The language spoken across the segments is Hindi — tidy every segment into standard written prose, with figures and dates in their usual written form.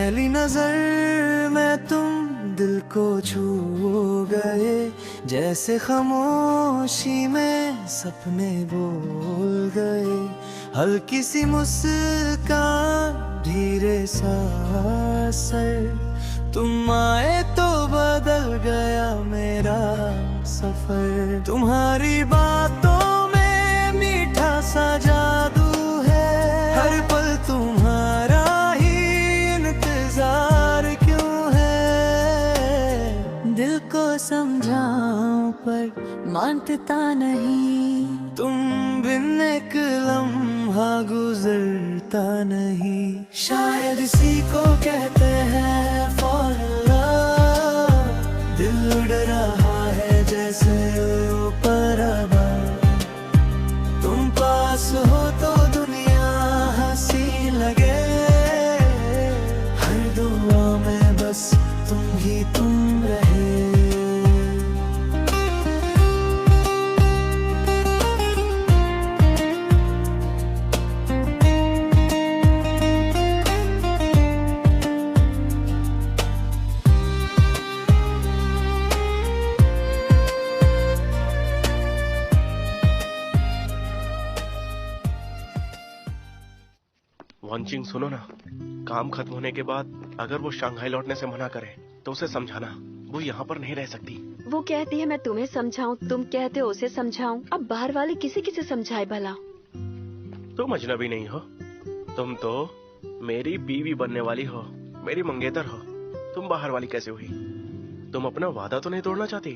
पहली नजर में तुम दिल को छू गए, जैसे खामोशी में सपने बोल गए। हल्की सी मुस्कान, धीरे सा असर, तुम आए तो बदल गया मेरा सफर। तुम्हारी बातों में मीठा सा जादू है, हर पल तुम्हारा ही इंतजार क्यों है। दिल को समझाऊं पर मानता नहीं, तुम बिन एक लम्हा गुजरता नहीं। शायद इसी को कहते हैं fall in love, दिल उड़ रहा है जैसे ऊपर अब। तुम पास हो तो दुनिया हंसी लगे, हर दुआ में बस तुम ही तुम रहे। वांचिंग सुनो ना, काम खत्म होने के बाद अगर वो शंघाई लौटने से मना करे तो उसे समझाना वो यहाँ पर नहीं रह सकती। वो कहती है मैं तुम्हें समझाऊं, तुम कहते हो उसे समझाऊं। अब बाहर वाले किसी किसे समझाए भला। तुम अजनबी नहीं हो, तुम तो मेरी बीवी बनने वाली हो, मेरी मंगेतर हो। तुम बाहर वाली कैसे हुई? तुम अपना वादा तो नहीं तोड़ना चाहती?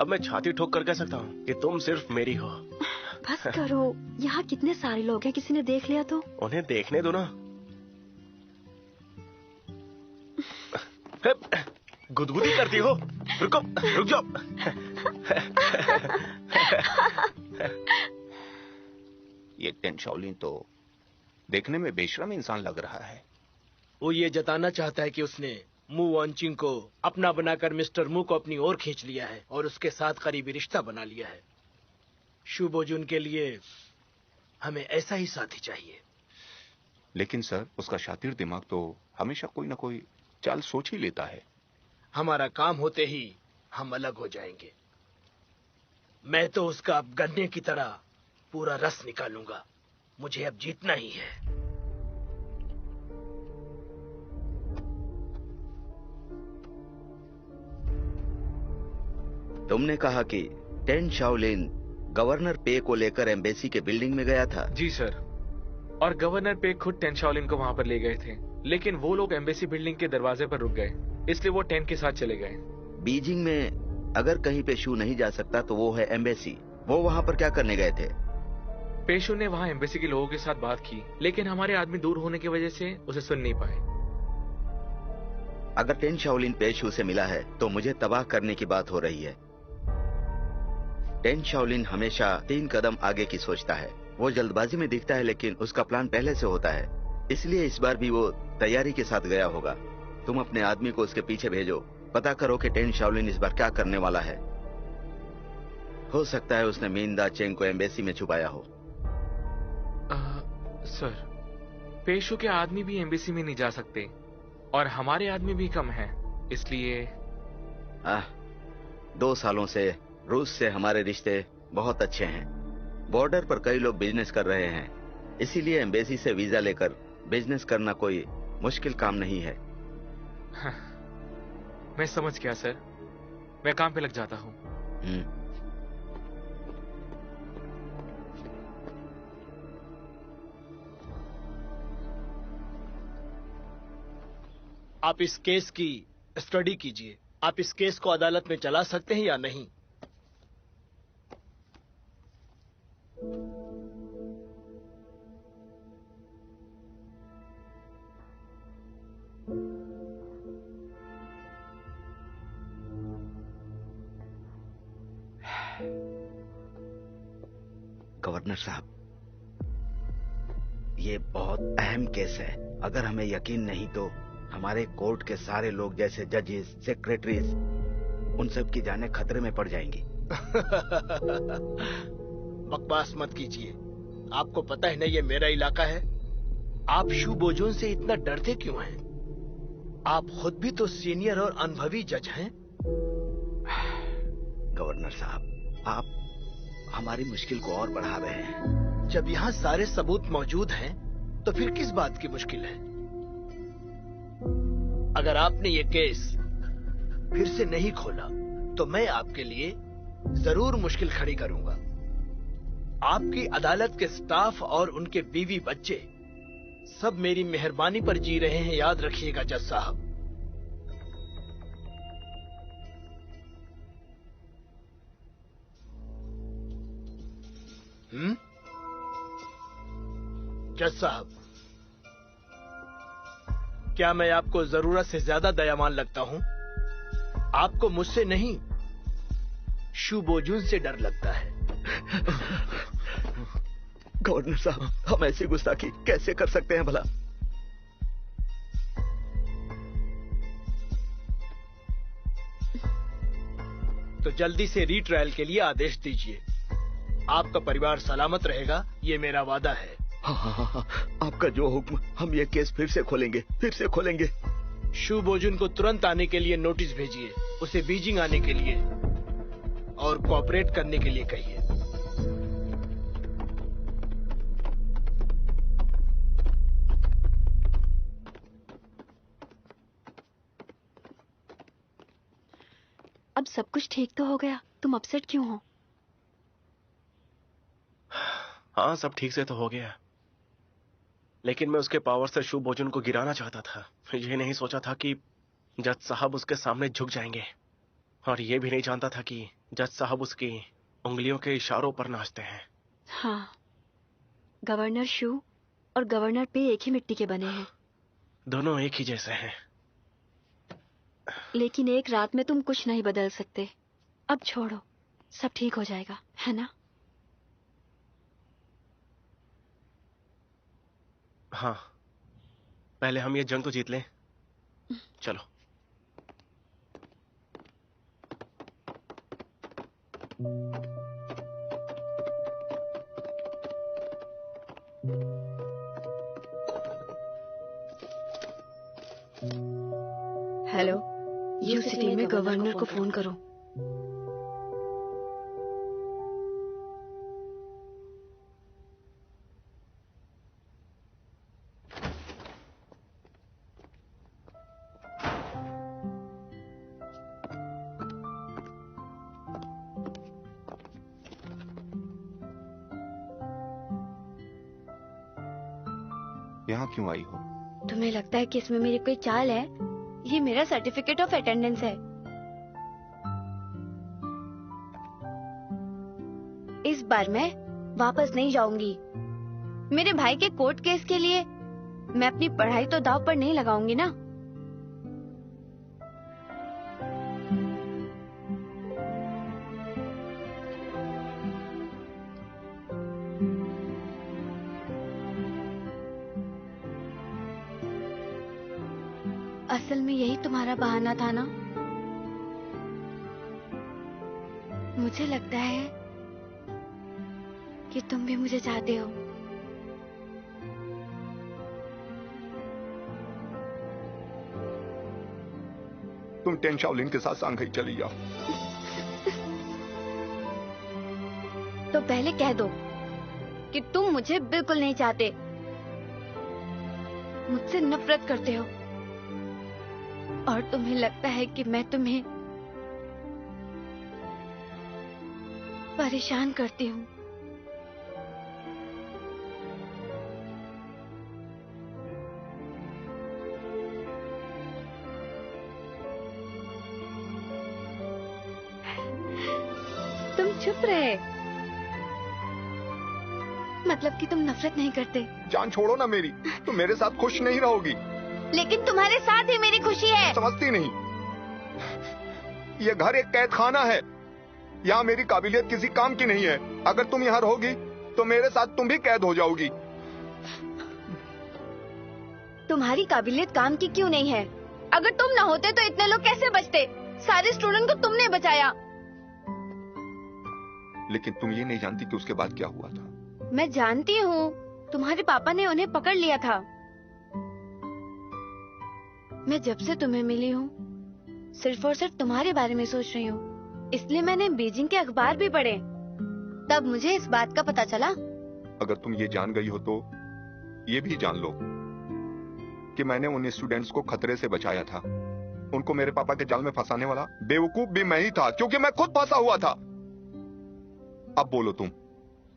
अब मैं छाती ठोक कर कह सकता हूँ कि तुम सिर्फ मेरी हो। बस करो, यहाँ कितने सारे लोग हैं, किसी ने देख लिया तो? उन्हें देखने दो ना। गुदगुदी करती हो? रुको, रुक जाओ। ये टेन शाओलिन तो देखने में बेशरम इंसान लग रहा है। वो ये जताना चाहता है कि उसने मू वांचिंग को अपना बनाकर मिस्टर मू को अपनी ओर खींच लिया है और उसके साथ करीबी रिश्ता बना लिया है। शु बोजुन के लिए हमें ऐसा ही साथी चाहिए। लेकिन सर, उसका शातिर दिमाग तो हमेशा कोई ना कोई चाल सोच ही लेता है। हमारा काम होते ही हम अलग हो जाएंगे। मैं तो उसका अब गन्ने की तरह पूरा रस निकालूंगा। मुझे अब जीतना ही है। तुमने कहा कि टेन शाओलिन गवर्नर पे को लेकर एम्बेसी के बिल्डिंग में गया था। जी सर, और गवर्नर पे खुद टेन शाओलिन को वहां पर ले गए थे, लेकिन वो लोग एम्बेसी बिल्डिंग के दरवाजे पर रुक गए, इसलिए वो टेन के साथ चले गए। बीजिंग में अगर कहीं पे शू नहीं जा सकता तो वो है एम्बेसी। वो वहां पर क्या करने गए थे? पेशू ने वहां एम्बेसी के लोगों के साथ बात की, लेकिन हमारे आदमी दूर होने की वजह से उसे सुन नहीं पाए। अगर टेन शाओलिन पेशू से मिला है तो मुझे तबाह करने की बात हो रही है। टेन शाओलिन हमेशा 3 कदम आगे की सोचता है। वो जल्दबाजी में दिखता है लेकिन उसका प्लान पहले से होता है, इसलिए इस बार भी वो तैयारी के साथ गया होगा। तुम अपने आदमी को उसके पीछे भेजो, पता करो कि टेन शाओलिन इस बार क्या करने वाला है। हो सकता है उसने मीनदा चेंग को एम्बेसी में छुपाया हो। सर, पेशू के आदमी भी एम्बेसी में नहीं जा सकते और हमारे आदमी भी कम हैं, इसलिए 2 सालों से रूस से हमारे रिश्ते बहुत अच्छे हैं। बॉर्डर पर कई लोग बिजनेस कर रहे हैं, इसीलिए एम्बेसी से वीजा लेकर बिजनेस करना कोई मुश्किल काम नहीं है। मैं समझ गया सर, मैं काम पे लग जाता हूँ। आप इस केस की स्टडी कीजिए। आप इस केस को अदालत में चला सकते हैं या नहीं? गवर्नर साहब, ये बहुत अहम केस है। अगर हमें यकीन नहीं तो हमारे कोर्ट के सारे लोग जैसे जजेस, सेक्रेटरीज, उन सब की जानें खतरे में पड़ जाएंगी। बकवास मत कीजिए। आपको पता है ना ये मेरा इलाका है। आप शू बोजोन से इतना डरते क्यों हैं? आप खुद भी तो सीनियर और अनुभवी जज हैं। गवर्नर साहब, आप हमारी मुश्किल को और बढ़ा रहे हैं। जब यहाँ सारे सबूत मौजूद हैं, तो फिर किस बात की मुश्किल है? अगर आपने ये केस फिर से नहीं खोला, तो मैं आपके लिए जरूर मुश्किल खड़ी करूंगा। आपकी अदालत के स्टाफ और उनके बीवी बच्चे सब मेरी मेहरबानी पर जी रहे हैं, याद रखिएगा जज साहब। जज साहब, क्या मैं आपको जरूरत से ज्यादा दयावान लगता हूं? आपको मुझसे नहीं, शू बोजुन से डर लगता है। गवर्नर साहब, हम ऐसी गुस्ताखी कैसे कर सकते हैं भला? तो जल्दी से रीट्रायल के लिए आदेश दीजिए। आपका परिवार सलामत रहेगा, ये मेरा वादा है। हाँ, आपका जो हुक्म, हम ये केस फिर से खोलेंगे। शू बोजुन को तुरंत आने के लिए नोटिस भेजिए, उसे बीजिंग आने के लिए और कोऑपरेट करने के लिए कहिए। अब सब कुछ ठीक तो हो गया, तुम अपसेट क्यों हो? हाँ, सब ठीक से तो हो गया, लेकिन मैं उसके पावर से शू बोजुन को गिराना चाहता था। ये नहीं सोचा था कि जज साहब उसके सामने झुक जाएंगे, और ये भी नहीं जानता था कि जज साहब उसकी उंगलियों के इशारों पर नाचते हैं। हाँ, गवर्नर शू और गवर्नर पे एक ही मिट्टी के बने हैं। दोनों एक ही जैसे हैं। लेकिन एक रात में तुम कुछ नहीं बदल सकते। अब छोड़ो, सब ठीक हो जाएगा, है ना? हाँ, पहले हम ये जंग तो जीत लें। चलो। हेलो, यू सिटी में गवर्नर को फोन करो। यहाँ क्यों आई हो? तुम्हें लगता है कि इसमें मेरी कोई चाल है? ये मेरा सर्टिफिकेट ऑफ अटेंडेंस है। इस बार मैं वापस नहीं जाऊंगी। मेरे भाई के कोर्ट केस के लिए मैं अपनी पढ़ाई तो दांव पर नहीं लगाऊंगी ना। असल में यही तुम्हारा बहाना था ना? मुझे लगता है कि तुम भी मुझे चाहते हो। तुम टेन शाओलिन के साथ सांघाई चली जाओ। तो पहले कह दो कि तुम मुझे बिल्कुल नहीं चाहते, मुझसे नफरत करते हो, और तुम्हें लगता है कि मैं तुम्हें परेशान करती हूँ। तुम चुप रहे, मतलब कि तुम नफरत नहीं करते। जान छोड़ो ना मेरी, तुम मेरे साथ खुश नहीं रहोगी। लेकिन तुम्हारे साथ ही मेरी खुशी है। समझती नहीं, ये घर एक कैद खाना है। यहाँ मेरी काबिलियत किसी काम की नहीं है। अगर तुम यहाँ रहोगी तो मेरे साथ तुम भी कैद हो जाओगी। तुम्हारी काबिलियत काम की क्यों नहीं है? अगर तुम ना होते तो इतने लोग कैसे बचते? सारे स्टूडेंट को तुमने बचाया। लेकिन तुम ये नहीं जानती कि उसके बाद क्या हुआ था। मैं जानती हूँ, तुम्हारे पापा ने उन्हें पकड़ लिया था। मैं जब से तुम्हें मिली हूँ सिर्फ और सिर्फ तुम्हारे बारे में सोच रही हूँ। इसलिए मैंने बीजिंग के अखबार भी पढ़े, तब मुझे इस बात का पता चला। अगर तुम ये जान गई हो तो ये भी जान लो कि मैंने उन स्टूडेंट्स को खतरे से बचाया था। उनको मेरे पापा के जाल में फंसाने वाला बेवकूफ भी मैं ही था, क्योंकि मैं खुद फंसा हुआ था। अब बोलो, तुम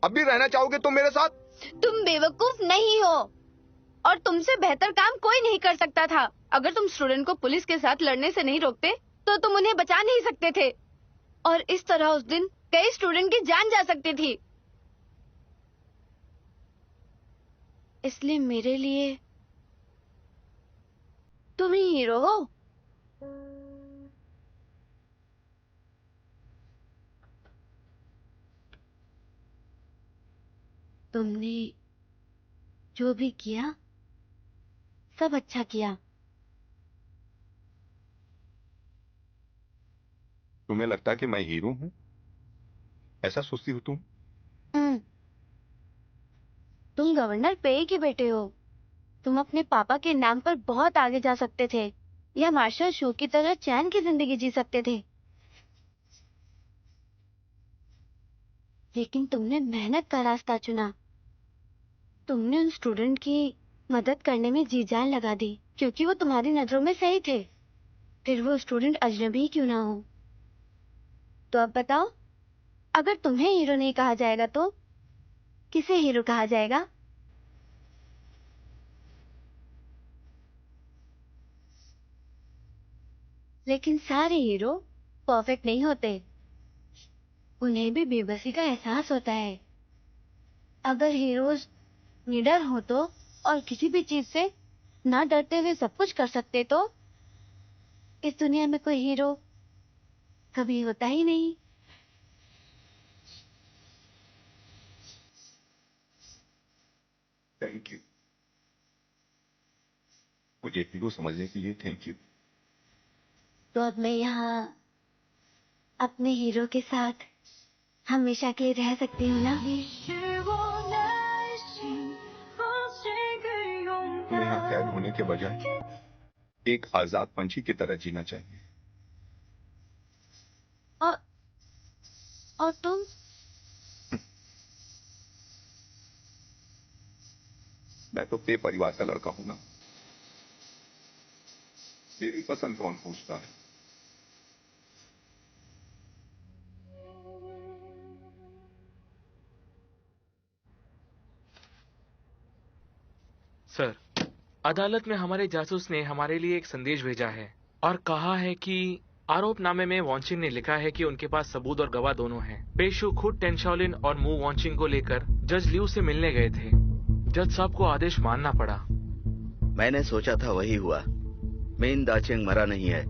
अब भी रहना चाहोगे तुम मेरे साथ? तुम बेवकूफ नहीं हो और तुमसे बेहतर काम कोई नहीं कर सकता था। अगर तुम स्टूडेंट को पुलिस के साथ लड़ने से नहीं रोकते तो तुम उन्हें बचा नहीं सकते थे, और इस तरह उस दिन कई स्टूडेंट की जान जा सकती थी। इसलिए मेरे लिए तुम ही हीरो हो। तुमने जो भी किया सब अच्छा किया। तुम्हें लगता है कि मैं हीरो हूं? ऐसा सोचती हो तुम? तुम गवर्नर पेई के बेटे हो। तुम अपने पापा के नाम पर बहुत आगे जा सकते थे, या मार्शल शो की तरह चैन की जिंदगी जी सकते थे। लेकिन तुमने मेहनत का रास्ता चुना। तुमने उन स्टूडेंट की मदद करने में जी जान लगा दी, क्योंकि वो तुम्हारी नजरों में सही थे, फिर वो स्टूडेंट अजनबी क्यों ना हो। तो अब बताओ, अगर तुम्हें हीरो नहीं कहा जाएगा तो किसे हीरो कहा जाएगा? लेकिन सारे हीरो परफेक्ट नहीं होते, उन्हें भी बेबसी का एहसास होता है। अगर हीरोज निडर हो तो, और किसी भी चीज से ना डरते हुए सब कुछ कर सकते, तो इस दुनिया में कोई हीरो कभी होता ही नहीं। Thank you. मुझे हीरो समझने के लिए थैंक यू। तो अब मैं यहाँ अपने हीरो के साथ हमेशा के लिए रह सकती हूँ ना? तुम्हें यहाँ कैद होने के बजाय एक आजाद पंछी की तरह जीना चाहिए। और तुम? मैं तो पे परिवार का लड़का हूं ना। मेरी पसंद कौन पूछता है? सर, अदालत में हमारे जासूस ने हमारे लिए एक संदेश भेजा है और कहा है कि आरोपनामे में वॉन्चिंग ने लिखा है कि उनके पास सबूत और गवाह दोनों हैं। पेशु खुद टेन शाओलिन और मू वॉन्चिंग को लेकर जज लियू से मिलने गए थे। जज साहब को आदेश मानना पड़ा। मैंने सोचा था वही हुआ। मेन दाचेंग मरा नहीं है।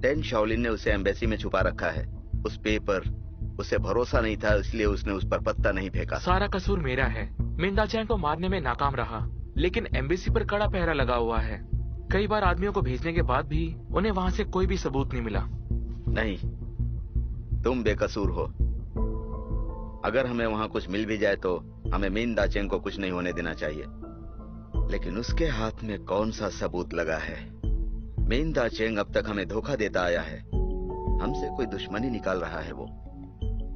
टेन शाओलिन ने उसे एम्बेसी में छुपा रखा है। उस पे पर उसे भरोसा नहीं था, इसलिए उसने उस पर पत्ता नहीं फेंका। सारा कसूर मेरा है। मिंदा चैंग को मारने में नाकाम रहा, लेकिन एम्बेसी पर कड़ा पहरा लगा हुआ है। कई बार आदमियों को भेजने के बाद भी उन्हें वहां से कोई भी सबूत नहीं मिला। नहीं, तुम बेकसूर हो। अगर हमें वहां कुछ मिल भी जाए तो हमें मिन दाचेंग को कुछ नहीं होने देना चाहिए। लेकिन उसके हाथ में कौन सा सबूत लगा है? मिन दाचेंग अब तक हमें धोखा देता आया है। हमसे कोई दुश्मनी निकाल रहा है वो।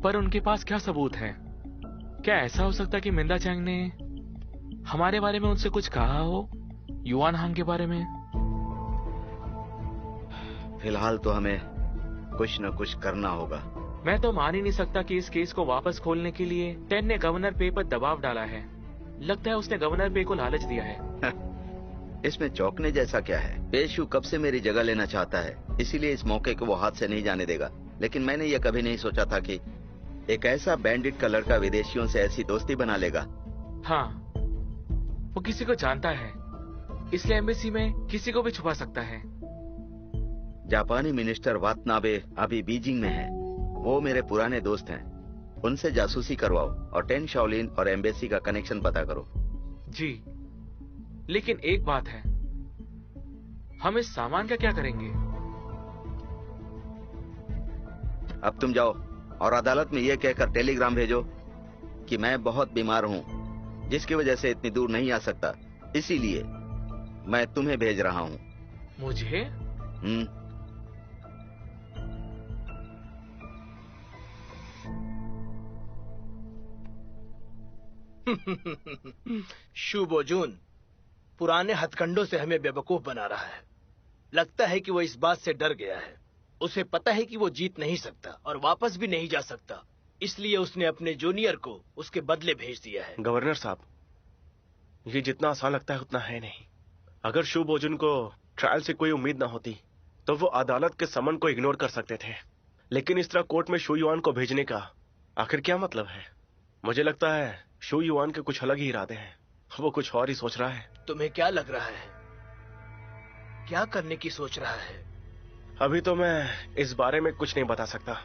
पर उनके पास क्या सबूत है? क्या ऐसा हो सकता कि मिंदा चैंग ने हमारे बारे में उनसे कुछ कहा हो, युआन हांग के बारे में? फिलहाल तो हमें कुछ न कुछ करना होगा। मैं तो मान ही नहीं सकता कि इस केस को वापस खोलने के लिए टेन ने गवर्नर पे पर दबाव डाला है। लगता है उसने गवर्नर पे को लालच दिया है। इसमें चौंकने जैसा क्या है? पेशु कब से मेरी जगह लेना चाहता है, इसीलिए इस मौके को वो हाथ से नहीं जाने देगा। लेकिन मैंने यह कभी नहीं सोचा था कि एक ऐसा बैंडिट का लड़का विदेशियों से ऐसी दोस्ती बना लेगा। हाँ, वो किसी को जानता है, इसलिए एम्बेसी में किसी को भी छुपा सकता है। जापानी मिनिस्टर वातनाबे अभी बीजिंग में है। वो मेरे पुराने दोस्त हैं। उनसे जासूसी करवाओ और टेन शाओलिन और एम्बेसी का कनेक्शन पता करो। जी, लेकिन एक बात है, हम इस सामान का क्या करेंगे? अब तुम जाओ और अदालत में यह कहकर टेलीग्राम भेजो कि मैं बहुत बीमार हूं, जिसकी वजह से इतनी दूर नहीं आ सकता, इसीलिए मैं तुम्हें भेज रहा हूं। मुझे? शू बोजून पुराने हथकंडों से हमें बेवकूफ बना रहा है। लगता है कि वो इस बात से डर गया है। उसे पता है कि वो जीत नहीं सकता और वापस भी नहीं जा सकता, इसलिए उसने अपने जूनियर को उसके बदले भेज दिया है। गवर्नर साहब, ये जितना आसान लगता है उतना है नहीं। अगर शू बोजुन को ट्रायल से कोई उम्मीद ना होती तो वो अदालत के समन को इग्नोर कर सकते थे, लेकिन इस तरह कोर्ट में शू युआन को भेजने का आखिर क्या मतलब है? मुझे लगता है शू युआन के कुछ अलग ही इरादे हैं। वो कुछ और ही सोच रहा है। तुम्हें क्या लग रहा है? क्या करने की सोच रहा है? अभी तो मैं इस बारे में कुछ नहीं बता सकता,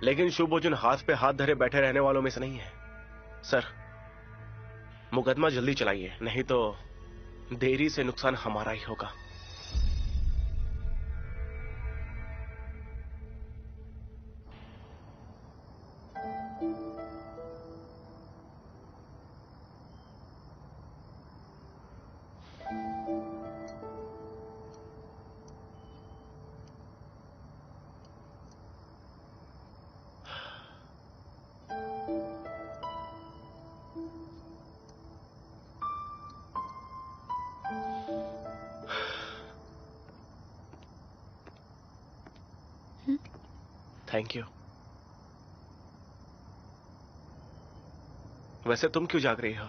लेकिन शू बोजुन हाथ पे हाथ धरे बैठे रहने वालों में से नहीं है। सर, मुकदमा जल्दी चलाइए, नहीं तो देरी से नुकसान हमारा ही होगा। Thank you. वैसे तुम क्यों जाग रही हो?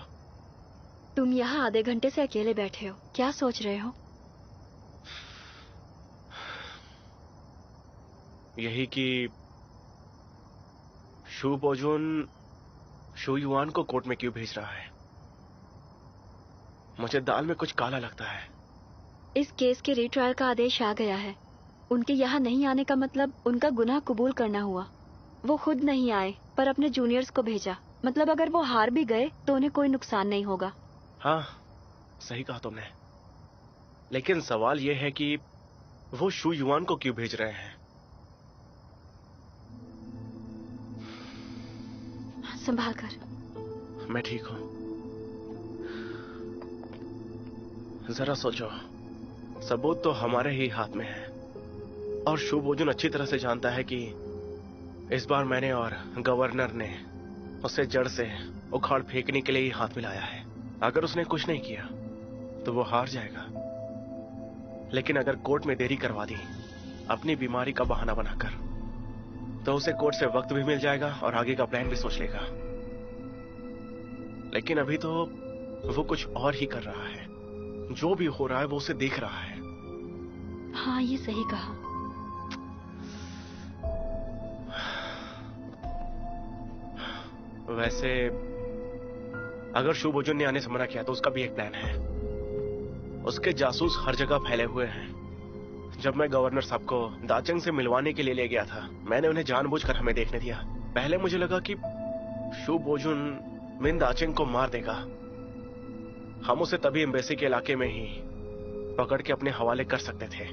तुम यहाँ आधे घंटे से अकेले बैठे हो, क्या सोच रहे हो? यही कि शू बोजुन शू युआन को कोर्ट में क्यों भेज रहा है। मुझे दाल में कुछ काला लगता है। इस केस के रीट्रायल का आदेश आ गया है। उनके यहाँ नहीं आने का मतलब उनका गुनाह कबूल करना हुआ। वो खुद नहीं आए पर अपने जूनियर्स को भेजा, मतलब अगर वो हार भी गए तो उन्हें कोई नुकसान नहीं होगा। हाँ, सही कहा तुमने, लेकिन सवाल यह है कि वो शू युआन को क्यों भेज रहे हैं? संभाल कर। मैं ठीक हूं। जरा सोचो, सबूत तो हमारे ही हाथ में है और शू बोजुन अच्छी तरह से जानता है कि इस बार मैंने और गवर्नर ने उसे जड़ से उखाड़ फेंकने के लिए ही हाथ मिलाया है। अगर उसने कुछ नहीं किया तो वो हार जाएगा, लेकिन अगर कोर्ट में देरी करवा दी अपनी बीमारी का बहाना बनाकर, तो उसे कोर्ट से वक्त भी मिल जाएगा और आगे का प्लान भी सोच लेगा। लेकिन अभी तो वो कुछ और ही कर रहा है। जो भी हो रहा है वो उसे देख रहा है। हाँ, ये सही कहा। वैसे अगर शू बोजुन ने आने से मना किया तो उसका भी एक प्लान है। उसके जासूस हर जगह फैले हुए हैं। जब मैं गवर्नर साहब को दाचंग से मिलवाने के लिए ले गया था, मैंने उन्हें जानबूझकर हमें देखने दिया। पहले मुझे लगा कि शू बोजुन मिन दाचंग को मार देगा। हम उसे तभी एम्बेसी के इलाके में ही पकड़ के अपने हवाले कर सकते थे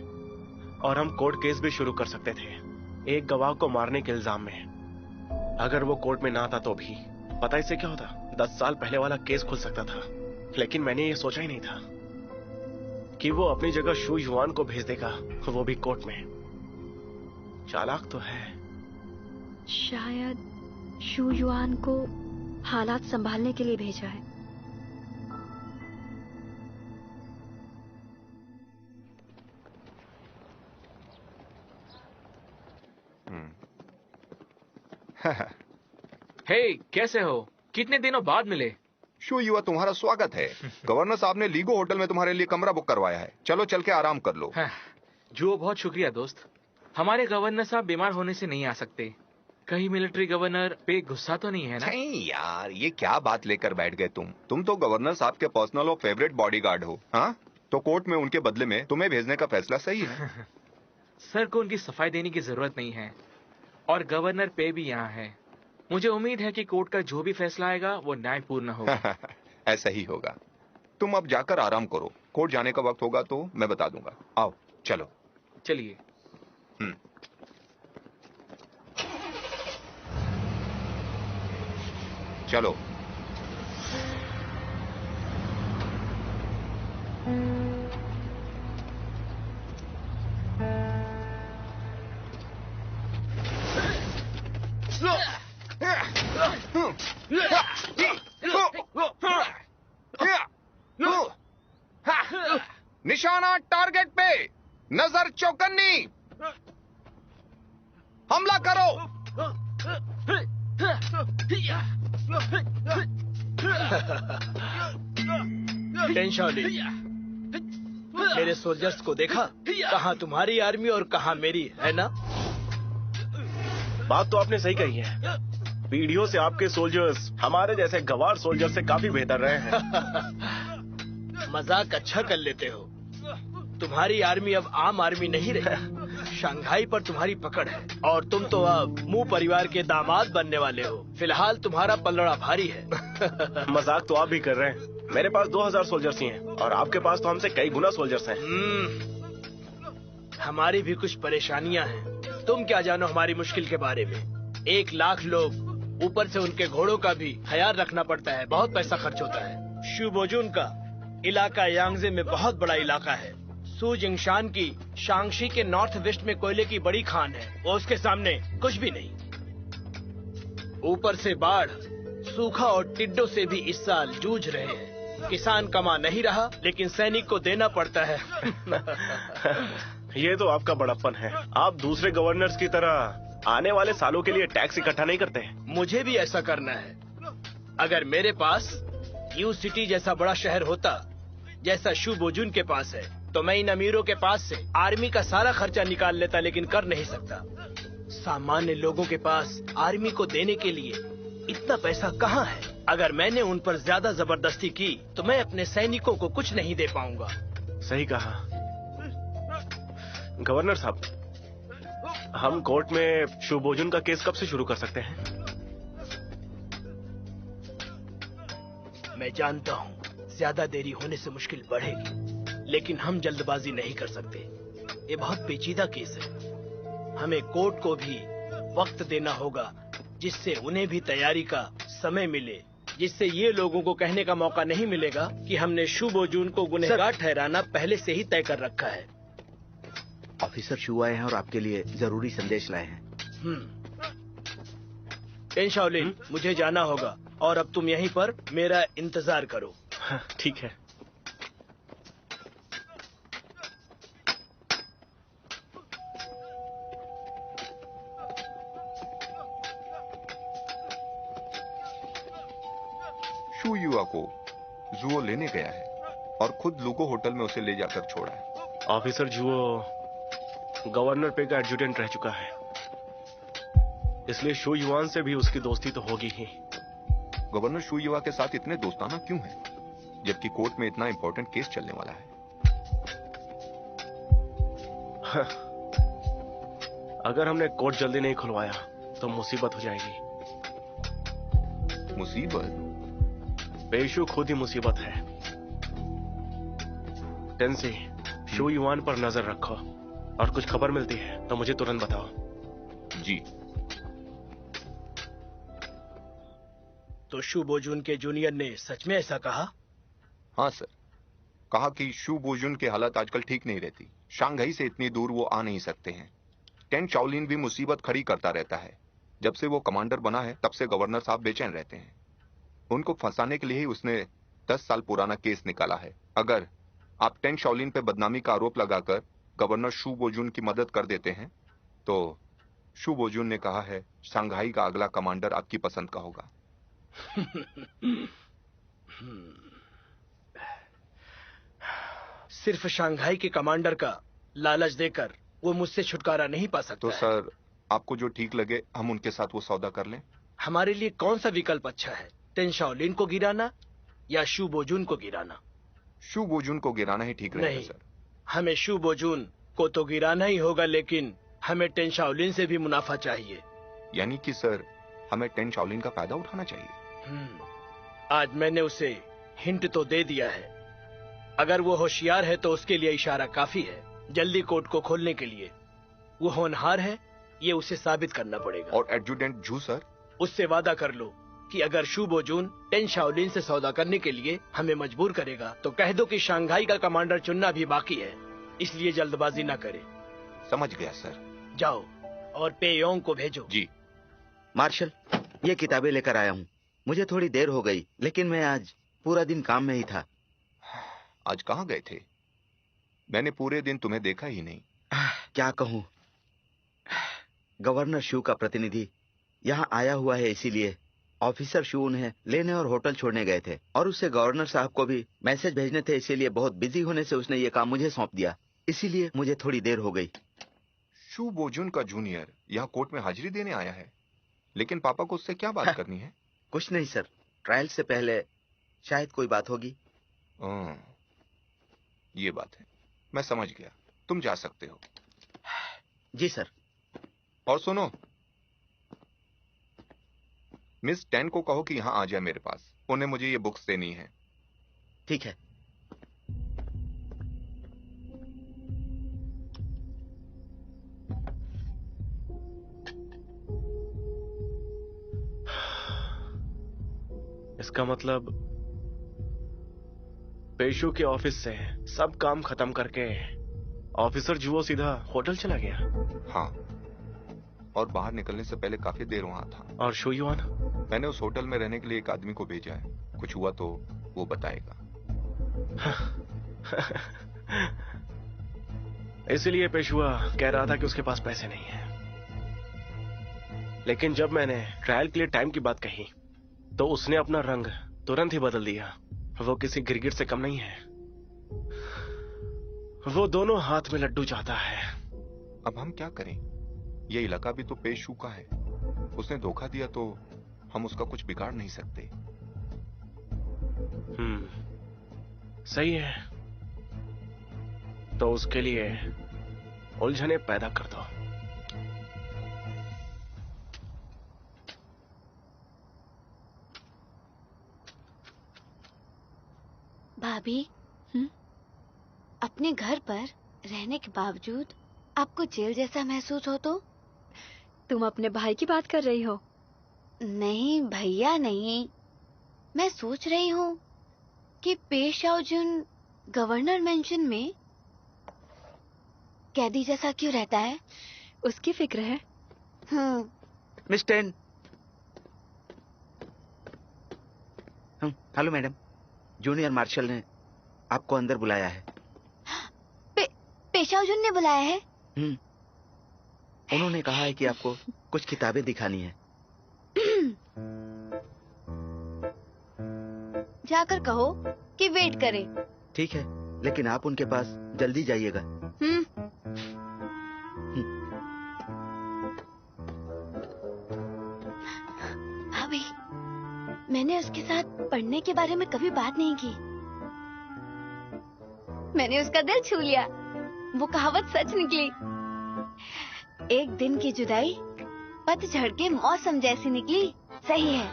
और हम कोर्ट केस भी शुरू कर सकते थे, एक गवाह को मारने के इल्जाम में। अगर वो कोर्ट में ना आता तो भी पता इससे क्या होता, 10 साल पहले वाला केस खुल सकता था। लेकिन मैंने ये सोचा ही नहीं था कि वो अपनी जगह शू युआन को भेज देगा, वो भी कोर्ट में। चालाक तो है। शायद शू युआन को हालात संभालने के लिए भेजा है। हे, कैसे हो? कितने दिनों बाद मिले। शू युआ, तुम्हारा स्वागत है। गवर्नर साहब ने लीगो होटल में तुम्हारे लिए कमरा बुक करवाया है। चलो चल के आराम कर लो। हाँ, जो बहुत शुक्रिया दोस्त। हमारे गवर्नर साहब बीमार होने से नहीं आ सकते। कहीं मिलिट्री गवर्नर पे गुस्सा तो नहीं है ना? नहीं यार, ये क्या बात लेकर बैठ गए तुम तो गवर्नर साहब के पर्सनल और फेवरेट बॉडीगार्ड हो। हाँ, तो कोर्ट में उनके बदले में तुम्हें भेजने का फैसला सही है। सर को उनकी सफाई देने की जरूरत नहीं है और गवर्नर पे भी यहाँ है। मुझे उम्मीद है कि कोर्ट का जो भी फैसला आएगा वो न्यायपूर्ण होगा। ऐसा ही होगा। तुम अब जाकर आराम करो। कोर्ट जाने का वक्त होगा तो मैं बता दूंगा। आओ चलो। चलिए। चलो। निशाना टारगेट पे, नजर चौकन्नी, हमला करो। टेन शाओलिन, मेरे सोल्जर्स को देखा? कहाँ तुम्हारी आर्मी और कहाँ मेरी, है ना? बात तो आपने सही कही है। पीढ़ियों से आपके सोल्जर्स हमारे जैसे गवार सोल्जर से काफी बेहतर रहे हैं। मजाक अच्छा कर लेते हो। तुम्हारी आर्मी अब आम आर्मी नहीं रही। शंघाई पर तुम्हारी पकड़ है और तुम तो अब मुंह परिवार के दामाद बनने वाले हो। फिलहाल तुम्हारा पलड़ा भारी है। मजाक तो आप भी कर रहे हैं। मेरे पास 2000 सोल्जर्स ही हैं और आपके पास तो हमसे कई गुना सोल्जर्स हैं। हमारी भी कुछ परेशानियां हैं। तुम क्या जानो हमारी मुश्किल के बारे में। 1 लाख लोग, ऊपर से उनके घोड़ों का भी ख्याल रखना पड़ता है। बहुत पैसा खर्च होता है। शूबोजुन का इलाका यांगजे में बहुत बड़ा इलाका है। सू जिंगशान की शांगशी के नॉर्थ वेस्ट में कोयले की बड़ी खान है। वो उसके सामने कुछ भी नहीं। ऊपर से बाढ़, सूखा और टिड्डों से भी इस साल जूझ रहे हैं। किसान कमा नहीं रहा, लेकिन सैनिक को देना पड़ता है। ये तो आपका बड़प्पन है। आप दूसरे गवर्नर्स की तरह आने वाले सालों के लिए टैक्स इकट्ठा नहीं करते। मुझे भी ऐसा करना है। अगर मेरे पास यू सिटी जैसा बड़ा शहर होता, जैसा शूबोजुन के पास है, तो मैं इन अमीरों के पास से आर्मी का सारा खर्चा निकाल लेता, लेकिन कर नहीं सकता। सामान्य लोगों के पास आर्मी को देने के लिए इतना पैसा कहाँ है? अगर मैंने उन पर ज्यादा जबरदस्ती की तो मैं अपने सैनिकों को कुछ नहीं दे पाऊंगा। सही कहा। गवर्नर साहब, हम कोर्ट में शूबोजुन का केस कब से शुरू कर सकते हैं? मैं जानता हूँ ज्यादा देरी होने से मुश्किल बढ़ेगी, लेकिन हम जल्दबाजी नहीं कर सकते। ये बहुत पेचीदा केस है। हमें कोर्ट को भी वक्त देना होगा, जिससे उन्हें भी तैयारी का समय मिले, जिससे ये लोगों को कहने का मौका नहीं मिलेगा कि हमने शूबोजुन को गुनहगार ठहराना पहले से ही तय कर रखा है। ऑफिसर शू आए हैं और आपके लिए जरूरी संदेश लाए हैं। टेन शाओलिन, मुझे जाना होगा और अब तुम यहीं पर मेरा इंतजार करो। ठीक है। शू युवा को जुओ लेने गया है और खुद लुगो होटल में उसे ले जाकर छोड़ा है। ऑफिसर जुओ गवर्नर पे का एडजुटेंट रह चुका है, इसलिए शू युआन से भी उसकी दोस्ती तो होगी ही। गवर्नर शू युवा के साथ इतने दोस्ताना क्यों हैं, जबकि कोर्ट में इतना इंपॉर्टेंट केस चलने वाला है? अगर हमने कोर्ट जल्दी नहीं खुलवाया तो मुसीबत हो जाएगी। मुसीबत? पेशु खुद ही मुसीबत है। टेंसी, शू युआन पर नजर रखो और कुछ खबर मिलती है तो मुझे तुरंत बताओ। जी। तो शूबोजुन के जूनियर ने सच में ऐसा कहा? हाँ सर, कहा कि शू बोजुन की हालत आजकल ठीक नहीं रहती। शांघाई से इतनी दूर वो आ नहीं सकते हैं। टेन शाओलिन भी मुसीबत खड़ी करता रहता है। जब से वो कमांडर बना है तब से गवर्नर साहब बेचैन रहते हैं। उनको फंसाने के लिए ही उसने 10 साल पुराना केस निकाला है। अगर आप टेन शाओलिन पे बदनामी का आरोप लगाकर गवर्नर शू बोजुन की मदद कर देते हैं तो शू बोजुन ने कहा है शांघाई का अगला कमांडर आपकी पसंद का होगा। सिर्फ शंघाई के कमांडर का लालच देकर वो मुझसे छुटकारा नहीं पा सकता तो है। सर, आपको जो ठीक लगे हम उनके साथ वो सौदा कर लें। हमारे लिए कौन सा विकल्प अच्छा है, टेन शाओलिन को गिराना या शू बोजुन को गिराना? शू बोजुन को गिराना ही ठीक रहेगा नहीं, सर। हमें शू बोजुन को तो गिराना ही होगा, लेकिन हमें टेन शाओलिन से भी मुनाफा चाहिए। यानी कि सर, हमें टेन शाओलिन का फायदा उठाना चाहिए। आज मैंने उसे हिंट तो दे दिया है। अगर वो होशियार है तो उसके लिए इशारा काफी है। जल्दी कोर्ट को खोलने के लिए वो होनहार है, ये उसे साबित करना पड़ेगा। और एडजुटेंट जू सर, उससे वादा कर लो कि अगर शू बोजुन टेन शाओलिन से सौदा करने के लिए हमें मजबूर करेगा तो कह दो कि शंघाई का कमांडर चुनना भी बाकी है, इसलिए जल्दबाजी ना करे। समझ गया सर। जाओ और पेयोंग को भेजो। जी। मार्शल, ये किताबें लेकर आया हूँ। मुझे थोड़ी देर हो गई, लेकिन मैं आज पूरा दिन काम में ही था। आज कहाँ गए थे? मैंने पूरे दिन तुम्हें देखा ही नहीं। क्या कहूँ, गवर्नर शू का प्रतिनिधि यहाँ आया हुआ है, इसीलिए ऑफिसर शू उन्हें लेने और होटल छोड़ने गए थे, और उससे गवर्नर साहब को भी मैसेज भेजने थे, इसीलिए बहुत बिजी होने से उसने ये काम मुझे सौंप दिया, इसीलिए मुझे थोड़ी देर हो गई। शू बोजुन का जूनियर यहाँ कोर्ट में हाजिरी देने आया है, लेकिन पापा को उससे क्या बात करनी है? कुछ नहीं सर, ट्रायल से पहले शायद कोई बात होगी। ये बात है, मैं समझ गया। तुम जा सकते हो। जी सर। और सुनो, मिस टेन को कहो कि यहाँ आ जाए मेरे पास। उन्हें मुझे ये बुक्स देनी है। ठीक है। इसका मतलब पेशू के ऑफिस से सब काम खत्म करके ऑफिसर जुओ सीधा होटल चला गया। हाँ, और बाहर निकलने से पहले काफी देर वहां था। और शुयुआन? मैंने उस होटल में रहने के लिए एक आदमी को भेजा है। कुछ हुआ तो वो बताएगा। इसलिए पेशुआ कह रहा था कि उसके पास पैसे नहीं है। लेकिन जब मैंने ट्रायल के लिए टाइम की बात कही तो उसने अपना रंग तुरंत ही बदल दिया। वो किसी गिरगिट से कम नहीं है। वो दोनों हाथ में लड्डू चाहता है। अब हम क्या करें? ये इलाका भी तो पेशू का है। उसने धोखा दिया तो हम उसका कुछ बिगाड़ नहीं सकते। सही है, तो उसके लिए उलझने पैदा कर दो। भाभी, अपने घर पर रहने के बावजूद आपको जेल जैसा महसूस हो तो? तुम अपने भाई की बात कर रही हो? नहीं भैया नहीं, मैं सोच रही हूँ कि पेशाओजुन गवर्नर मेंशन में कैदी जैसा क्यों रहता है? उसकी फिक्र है। Miss ten. Hello madam, junior marshal ने आपको अंदर बुलाया है। पेशाओजुन ने बुलाया है? उन्होंने कहा है कि आपको कुछ किताबें दिखानी है। जाकर कहो कि वेट करे। ठीक है, लेकिन आप उनके पास जल्दी जाइएगा। भाभी, मैंने उसके साथ पढ़ने के बारे में कभी बात नहीं की। मैंने उसका दिल छू लिया। वो कहावत सच निकली। एक दिन की जुदाई पतझड़ के मौसम जैसी निकली। सही है।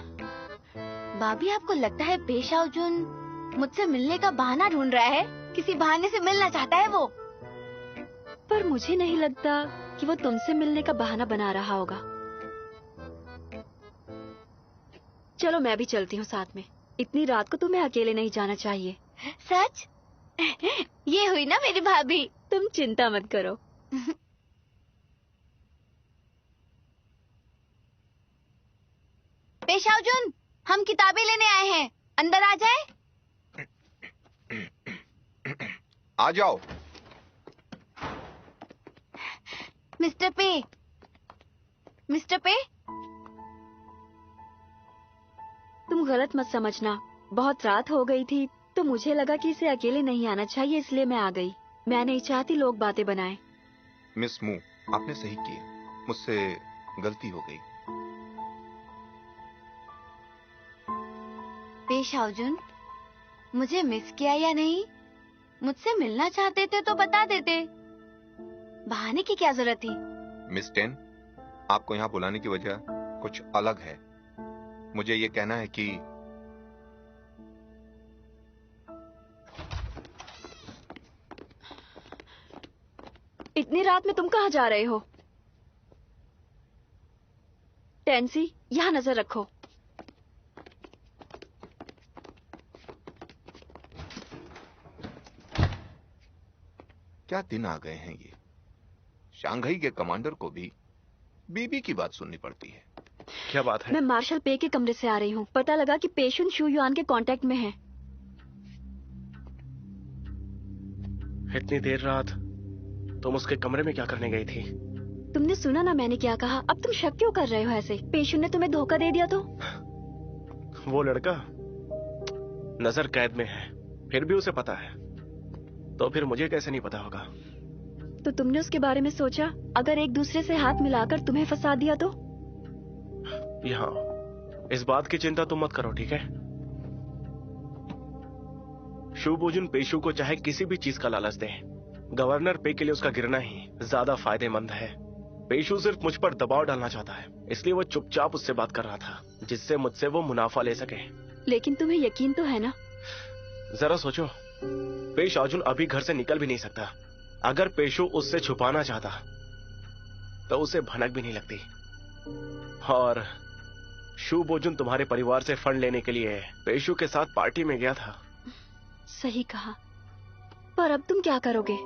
भाभी, आपको लगता है पेशाओजुन मुझसे मिलने का बहाना ढूंढ रहा है? किसी बहाने से मिलना चाहता है वो। पर मुझे नहीं लगता कि वो तुमसे मिलने का बहाना बना रहा होगा। चलो मैं भी चलती हूँ साथ में। इतनी रात को तुम्हें अकेले नहीं जाना चाहिए। सच? ये हुई ना मेरी भाभी। तुम चिंता मत करो। पेशाओजुन, हम किताबें लेने आए हैं, अंदर आ जाए। आ जाओ। मिस्टर पे, मिस्टर पे। तुम गलत मत समझना। बहुत रात हो गई थी तो मुझे लगा कि इसे अकेले नहीं आना चाहिए, इसलिए मैं आ गई। मैं नहीं चाहती लोग बातें बनाएं। मिस मू, आपने सही किया। मुझसे गलती हो गई। पेशाओजुन, मुझे मिस किया या नहीं? मुझसे मिलना चाहते थे तो बता देते। बहाने की क्या जरूरत थी? मिस टेन, आपको यहाँ बुलाने की वजह कुछ अलग है। मुझे ये कहना है कि इतनी रात में तुम कहाँ जा रहे हो? टेंसी, यहाँ नजर रखो। क्या दिन आ गए हैं ये। शांघाई के कमांडर को भी बीबी की बात सुननी पड़ती है। क्या बात है? मैं मार्शल पे के कमरे से आ रही हूँ। पता लगा कि पेशुन शू युआन के कांटेक्ट में है। इतनी देर रात तुम उसके कमरे में क्या करने गई थी? तुमने सुना ना मैंने क्या कहा? अब तुम शक क्यों कर रहे हो ऐसे? पेशुन ने तुम्हें धोखा दे दिया तो? वो लड़का नजर कैद में है, फिर भी उसे पता है, तो फिर मुझे कैसे नहीं पता होगा? तो तुमने उसके बारे में सोचा? अगर एक दूसरे से हाथ मिलाकर तुम्हें फंसा दिया तो? यहाँ इस बात की चिंता तुम मत करो, ठीक है? शू बोजुन पेशु को चाहे किसी भी चीज का लालच दे, गवर्नर पे के लिए उसका गिरना ही ज्यादा फायदेमंद है। पेशु सिर्फ मुझ पर दबाव डालना चाहता है, इसलिए वो चुपचाप उससे बात कर रहा था, जिससे मुझसे वो मुनाफा ले सके। लेकिन तुम्हें यकीन तो है ना? जरा सोचो, पेश अर्जुन अभी घर से निकल भी नहीं सकता। अगर पेशु उससे छुपाना चाहता तो उसे भनक भी नहीं लगती। और शू बोजुन तुम्हारे परिवार से फंड लेने के लिए पेशु के साथ पार्टी में गया था। सही कहा। पर अब तुम क्या करोगे?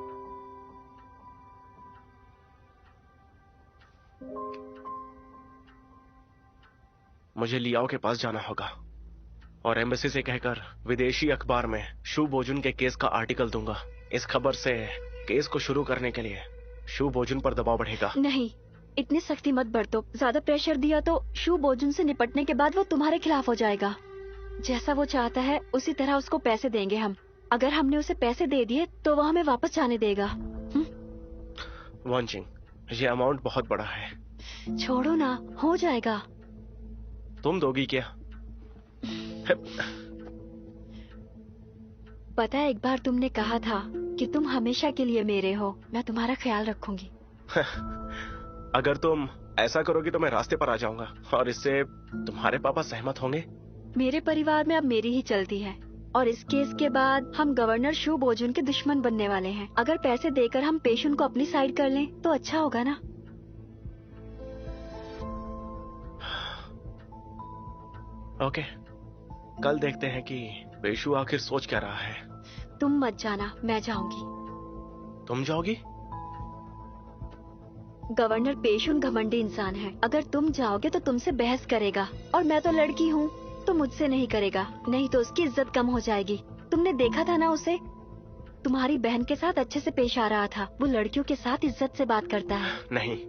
मुझे लियाओ के पास जाना होगा और एम्बेसी से कहकर विदेशी अखबार में शू बोजुन के केस का आर्टिकल दूंगा। इस खबर से केस को शुरू करने के लिए शू बोजुन पर दबाव बढ़ेगा। नहीं, इतनी सख्ती मत बरतो। ज्यादा प्रेशर दिया तो शू बोजुन से निपटने के बाद वो तुम्हारे खिलाफ हो जाएगा। जैसा वो चाहता है उसी तरह उसको पैसे देंगे हम। अगर हमने उसे पैसे दे दिए तो वो हमें वापस जाने देगा। वॉन्चिंग, ये अमाउंट बहुत बड़ा है। छोड़ो ना, हो जाएगा। तुम दोगी क्या? पता है, एक बार तुमने कहा था कि तुम हमेशा के लिए मेरे हो। मैं तुम्हारा ख्याल रखूंगी। अगर तुम ऐसा करोगी तो मैं रास्ते पर आ जाऊंगा, और इससे तुम्हारे पापा सहमत होंगे? मेरे परिवार में अब मेरी ही चलती है, और इस केस के बाद हम गवर्नर शू बोजुन के दुश्मन बनने वाले हैं। अगर पैसे देकर हम पेशुन को अपनी साइड कर लें तो अच्छा होगा ना? ओके, कल देखते हैं कि पेशु आखिर सोच क्या रहा है। तुम मत जाना, मैं जाऊंगी। तुम जाओगी? गवर्नर पेशुन घमंडी इंसान है। अगर तुम जाओगे तो तुमसे बहस करेगा, और मैं तो लड़की हूँ तो मुझसे नहीं करेगा। नहीं तो उसकी इज्जत कम हो जाएगी। तुमने देखा था ना उसे, तुम्हारी बहन के साथ अच्छे से पेश आ रहा था। वो लड़कियों के साथ इज्जत से बात करता है। नहीं,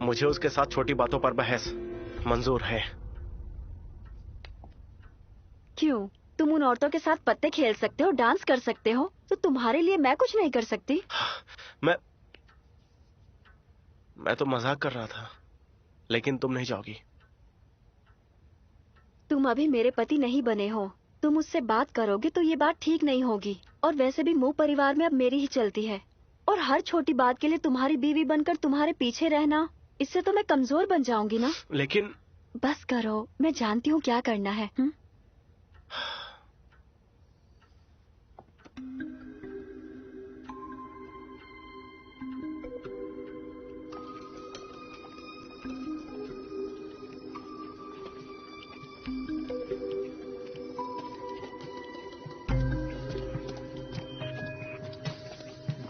मुझे उसके साथ छोटी बातों पर बहस मंजूर है। क्यों? तुम उन औरतों के साथ पत्ते खेल सकते हो, डांस कर सकते हो, तो तुम्हारे लिए मैं कुछ नहीं कर सकती? मैं तो मजाक कर रहा था, लेकिन तुम नहीं जाओगी। तुम अभी मेरे पति नहीं बने हो। तुम उससे बात करोगे तो ये बात ठीक नहीं होगी। और वैसे भी मुंह परिवार में अब मेरी ही चलती है, और हर छोटी बात के लिए तुम्हारी बीवी बनकर तुम्हारे पीछे रहना, इससे तो मैं कमजोर बन जाऊंगी ना। लेकिन बस करो, मैं जानती हूँ क्या करना है।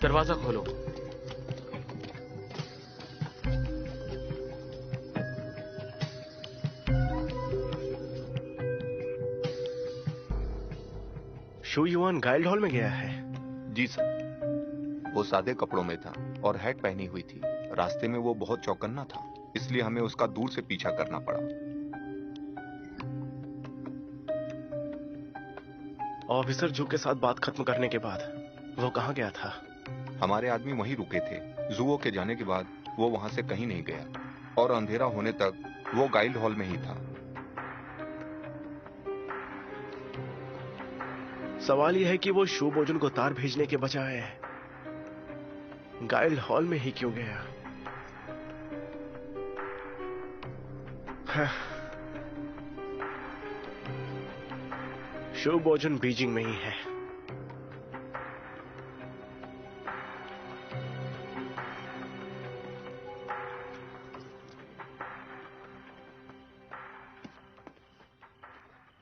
दरवाजा खोलो। शू युआन गाइल्ड हॉल में गया है? जी सर, वो सादे कपड़ों में था और हैट पहनी हुई थी। रास्ते में वो बहुत चौकन्ना था, इसलिए हमें उसका दूर से पीछा करना पड़ा। ऑफिसर जू के साथ बात खत्म करने के बाद वो कहाँ गया था? हमारे आदमी वहीं रुके थे। जुओ के जाने के बाद वो वहां से कहीं नहीं गया, और अंधेरा होने तक वो गाइल्ड हॉल में ही था। सवाल यह है कि वो शू बोजुन को तार भेजने के बजाय गाइल्ड हॉल में ही क्यों गया? शू बोजुन बीजिंग में ही है।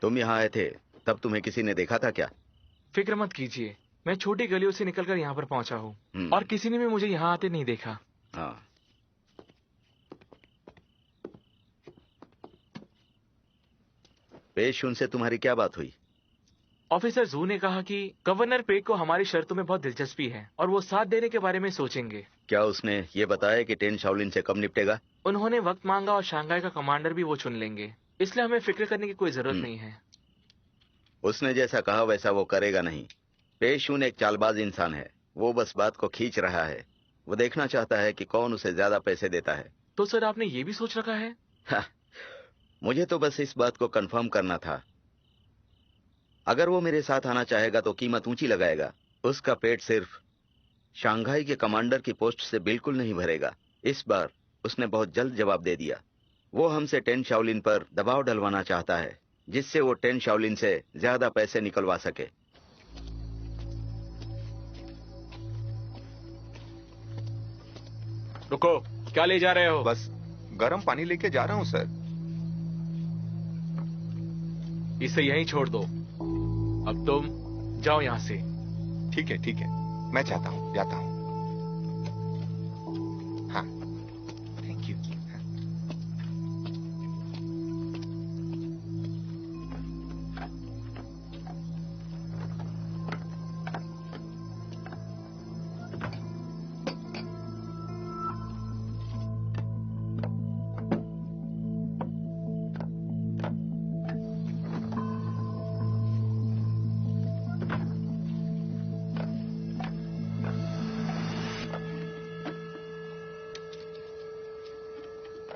तुम यहाँ आए थे तब तुम्हें किसी ने देखा था क्या? फिक्र मत कीजिए, मैं छोटी गलियों से निकलकर यहाँ पर पहुँचा हूँ, और किसी ने भी मुझे यहाँ आते नहीं देखा। हाँ। पेश उनसे तुम्हारी क्या बात हुई? ऑफिसर जू ने कहा कि गवर्नर पेक को हमारी शर्तों में बहुत दिलचस्पी है और वो साथ देने के बारे में सोचेंगे। क्या उसने ये बताया कि टेन शाओलिन से कब निपटेगा? उन्होंने वक्त मांगा और शंघाई का कमांडर भी वो चुन लेंगे, इसलिए हमें फिक्र करने की कोई जरूरत नहीं है। उसने जैसा कहा वैसा वो करेगा नहीं। पेशून एक चालबाज इंसान है, वो बस बात को खींच रहा है। वो देखना चाहता है कि कौन उसे ज्यादा पैसे देता है। तो सर आपने ये भी सोच रखा है? मुझे तो बस इस बात को कंफर्म करना था। अगर वो मेरे साथ आना चाहेगा तो कीमत ऊंची लगाएगा। उसका पेट सिर्फ शंघाई के कमांडर की पोस्ट से बिल्कुल नहीं भरेगा। इस बार उसने बहुत जल्द जवाब दे दिया। वो हमसे टेन शाओलिन पर दबाव डलवाना चाहता है, जिससे वो टेन शाओलिन से ज्यादा पैसे निकलवा सके। रुको, क्या ले जा रहे हो? बस गर्म पानी लेके जा रहा हूँ सर। इसे यहीं छोड़ दो। अब तुम जाओ यहाँ से। ठीक है, मैं जाता हूँ। हाँ, थैंक यू।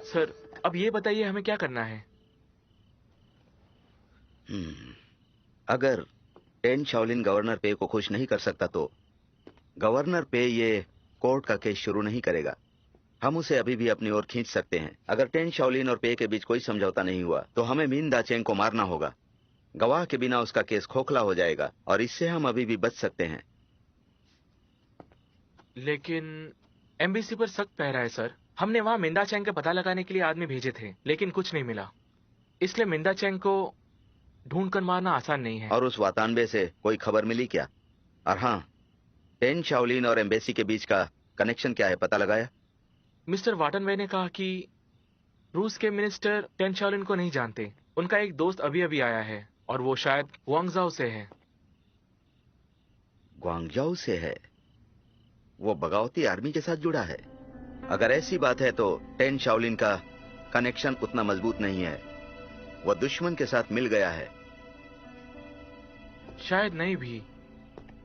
सर अब ये बताइए हमें क्या करना है? अगर टेन शाओलिन गवर्नर पे को खुश नहीं कर सकता तो गवर्नर पे ये कोर्ट का केस शुरू नहीं करेगा। हम उसे अभी भी अपनी ओर खींच सकते हैं। अगर टेन शाओलिन और पे के बीच कोई समझौता नहीं हुआ तो हमें मिन दाचेंग को मारना होगा। गवाह के बिना उसका केस खोखला हो जाएगा और इससे हम अभी भी बच सकते हैं। लेकिन एम्बेसी पर सख्त पहरा है सर। हमने वहां मिंदा चैंग का पता लगाने के लिए आदमी भेजे थे, लेकिन कुछ नहीं मिला। इसलिए मिंदा चैंग को ढूंढ कर मारना आसान नहीं है। और उस वातानबे से कोई खबर मिली क्या? और हाँ, टेन शाओलिन और एम्बेसी के बीच का कनेक्शन क्या है, पता लगाया? मिस्टर वाटनवे ने कहा कि रूस के मिनिस्टर टेन शाओलिन को नहीं जानते। उनका एक दोस्त अभी अभी आया है और वो शायद ग्वांगजाओ से है। ग्वांगजाओ से है? वो बगावती आर्मी के साथ जुड़ा है? अगर ऐसी बात है तो टेन शाओलिन का कनेक्शन उतना मजबूत नहीं है। वह दुश्मन के साथ मिल गया है। शायद नहीं भी।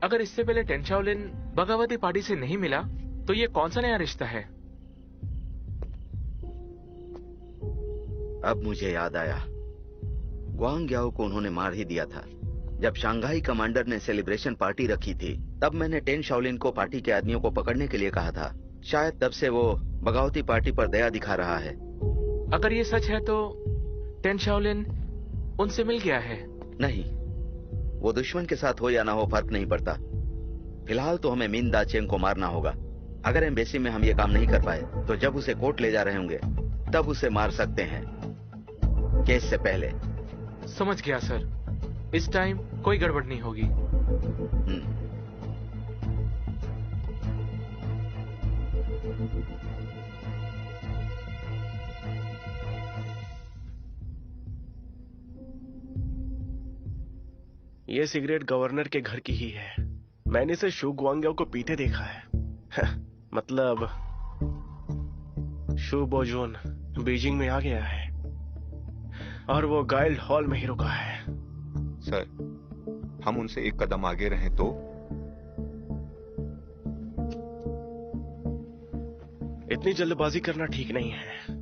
अगर इससे पहले टेन शाओलिन बगावती पार्टी से नहीं मिला तो ये कौन सा नया रिश्ता है? अब मुझे याद आया, ग्वांगजाओ को उन्होंने मार ही दिया था। जब शंघाई कमांडर ने सेलिब्रेशन पार्टी रखी थी तब मैंने टेन शाओलिन को पार्टी के आदमियों को पकड़ने के लिए कहा था। शायद तब से वो बगावती पार्टी पर दया दिखा रहा है। अगर ये सच है तो टेन शाओलिन उनसे मिल गया है? नहीं, वो दुश्मन के साथ हो या ना हो फर्क नहीं पड़ता। फिलहाल तो हमें मिन दाचेंग को मारना होगा। अगर एम्बेसी में हम ये काम नहीं कर पाए तो जब उसे कोर्ट ले जा रहे होंगे तब उसे मार सकते हैं, केस से पहले। समझ गया सर। इस टाइम कोई गड़बड़ नहीं होगी। ये सिगरेट गवर्नर के घर की ही है। मैंने इसे शू गुआंग्याओ को पीते देखा है। मतलब शू बोजून बीजिंग में आ गया है और वो गाइल्ड हॉल में ही रुका है। सर, हम उनसे एक कदम आगे रहें तो? इतनी जल्दबाजी करना ठीक नहीं है।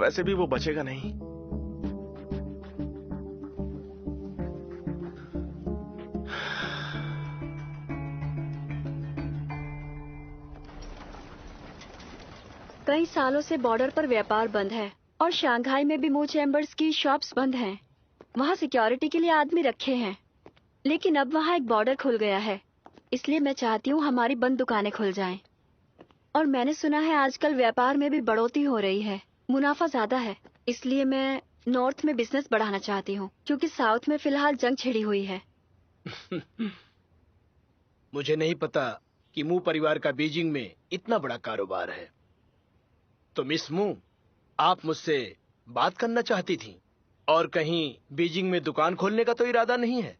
वैसे भी वो बचेगा नहीं। कई सालों से बॉर्डर पर व्यापार बंद है और शंघाई में भी मूव चैम्बर्स की शॉप्स बंद हैं। वहाँ सिक्योरिटी के लिए आदमी रखे हैं, लेकिन अब वहाँ एक बॉर्डर खुल गया है। इसलिए मैं चाहती हूँ हमारी बंद दुकानें खुल जाएं। और मैंने सुना है आजकल व्यापार में भी बढ़ोतरी हो रही है, मुनाफा ज्यादा है। इसलिए मैं नॉर्थ में बिजनेस बढ़ाना चाहती हूँ, क्योंकि साउथ में फिलहाल जंग छिड़ी हुई है। मुझे नहीं पता कि मू परिवार का बीजिंग में इतना बड़ा कारोबार है। तो मिस मू, आप मुझसे बात करना चाहती थी? और कहीं बीजिंग में दुकान खोलने का तो इरादा नहीं है?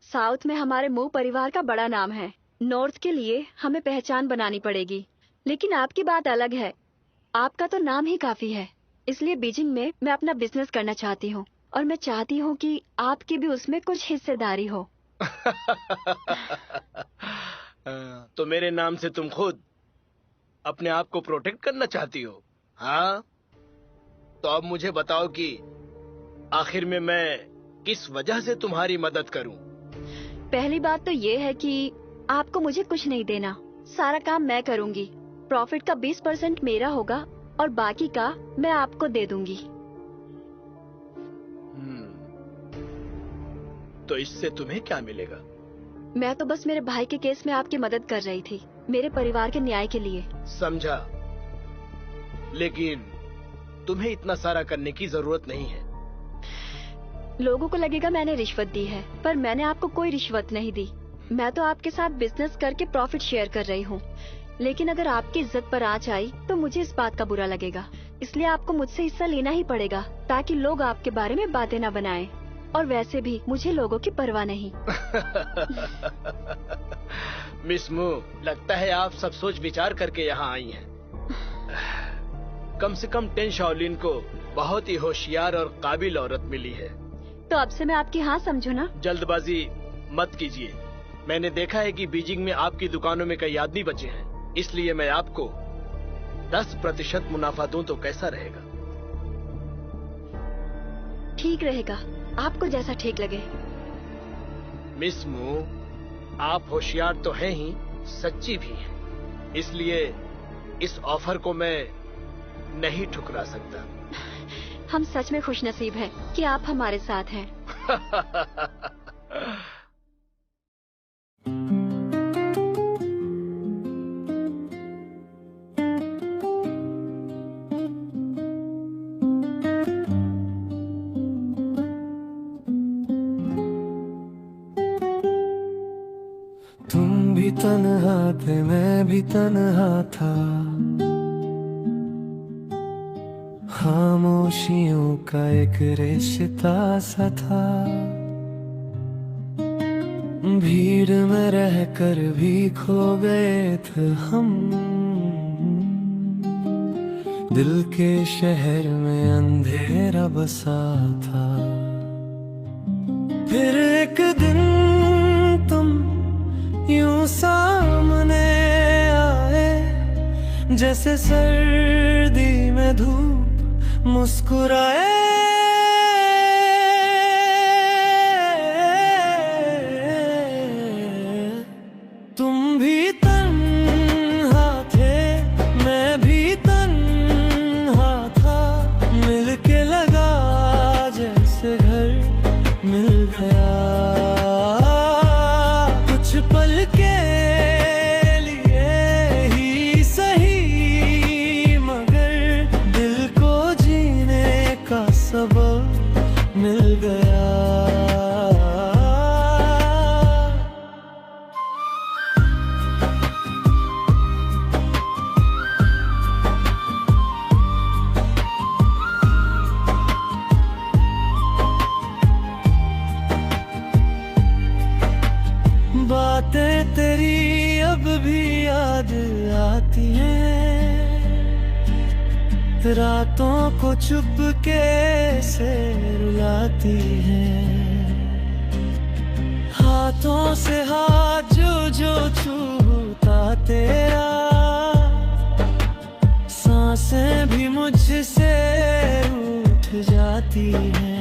साउथ में हमारे मू परिवार का बड़ा नाम है। नॉर्थ के लिए हमें पहचान बनानी पड़ेगी। लेकिन आपकी बात अलग है। आपका तो नाम ही काफी है। इसलिए बीजिंग में मैं अपना बिजनेस करना चाहती हूँ और मैं चाहती हूँ कि आपकी भी उसमें कुछ हिस्सेदारी हो। तो मेरे नाम से तुम खुद अपने आप को प्रोटेक्ट करना चाहती हो? हाँ, तो अब मुझे बताओ कि आखिर में मैं किस वजह से तुम्हारी मदद करूं? पहली बात तो ये है कि आपको मुझे कुछ नहीं देना। सारा काम मैं करूंगी। प्रॉफिट का 20% मेरा होगा और बाकी का मैं आपको दे दूंगी। तो इससे तुम्हें क्या मिलेगा? मैं तो बस मेरे भाई के केस में आपकी मदद कर रही थी, मेरे परिवार के न्याय के लिए। समझा, लेकिन तुम्हें इतना सारा करने की जरूरत नहीं है। लोगों को लगेगा मैंने रिश्वत दी है, पर मैंने आपको कोई रिश्वत नहीं दी। मैं तो आपके साथ बिजनेस करके प्रॉफिट शेयर कर रही हूँ। लेकिन अगर आपकी इज्जत पर आंच आई तो मुझे इस बात का बुरा लगेगा। इसलिए आपको मुझसे हिस्सा लेना ही पड़ेगा ताकि लोग आपके बारे में बातें न बनाएं। और वैसे भी मुझे लोगों की परवाह नहीं। मिस मू, लगता है आप सब सोच विचार करके यहाँ आई हैं। कम से कम टेन शाओलिन को बहुत ही होशियार और काबिल औरत मिली है। तो अब से मैं आपकी हाँ समझू ना? जल्दबाजी मत कीजिए। मैंने देखा है कि बीजिंग में आपकी दुकानों में कई आदमी बचे हैं, इसलिए मैं आपको 10% मुनाफा दूं तो कैसा रहेगा? ठीक रहेगा, आपको जैसा ठीक लगे। मिस मू, आप होशियार तो हैं ही, सच्ची भी हैं। इसलिए इस ऑफर को मैं नहीं ठुकरा सकता। हम सच में खुशनसीब हैं कि आप हमारे साथ हैं। तुम भी तन्हा थे, मैं भी तन्हा था। खामोशियों का एक रिश्ता सा था। भीड़ में रहकर भी खो गए थे हम। दिल के शहर में अंधेरा बसा था। फिर एक दिन तुम यूं सामने आए, जैसे सर्दी में धूप मुस्कुराए। तुम भी तन्हा थे, मैं भी तन्हा था। मिलके लगा जैसे घर मिल गया। कुछ पल के लिए ही सही, मगर दिल को जीने का सबब मिल गया। बातें तेरी अब भी याद आती हैं। रातों को चुपके से रुलाती हैं। हाथों से हाथ जो छूता तेरा, सांसें भी मुझसे रूठ जाती हैं।